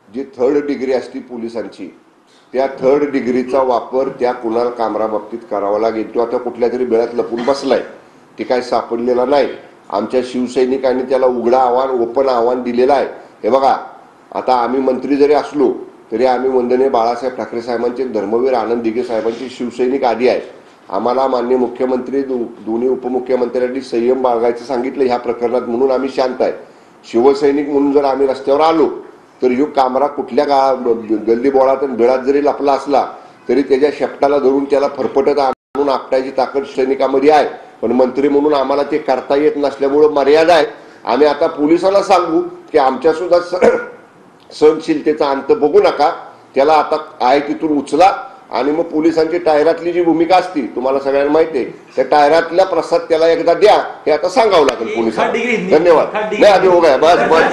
जी third degree असती पोलिसांची, त्या थर्ड डिग्रीचा वापर त्या कुणाल कामरा बाबतीत करावा लागेल. तो आता कुठल्या तरी बेळात लपून बसलाय, ते काय सापडलेला नाही. आमच्या शिवसैनिकांनी त्याला उघडा आव्हान, ओपन आव्हान दिलेलं आहे. हे बघा, आता आम्ही मंत्री जरी असलो तरी आम्ही वंदनीय बाळासाहेब ठाकरे साहेबांचे, धर्मवीर आनंद दिघे साहेबांचे शिवसैनिक आदी आहेत. आम्हाला माननीय मुख्यमंत्री, दोन्ही उपमुख्यमंत्र्यांनी संयम बाळगायचं सांगितलं ह्या प्रकरणात, म्हणून आम्ही शांत आहे. शिवसैनिक म्हणून जर आम्ही रस्त्यावर आलो तर ह्यो कामरा कुठल्या गल्ली बोळात आणि बिळात जरी लपला असला तरी त्याच्या शेपटाला धरून त्याला फरफटत आणून आपटायची ताकद सैनिकामध्ये आहे. पण मंत्री म्हणून आम्हाला ते करता येत नसल्यामुळे मर्यादा आहे. आम्ही आता पोलिसांना सांगू की आमच्या सुद्धा सहनशीलतेचा अंत बघू नका, त्याला आता आहे तिथून उचला. आणि मग पोलिसांची टायरातली जी भूमिका असती तुम्हाला सगळ्यांना माहिती आहे, त्या टायरातल्या प्रसाद त्याला एकदा द्या, हे आता सांगावं लागेल पोलिसांना. धन्यवाद. नाही आधी हो गया, बस बस.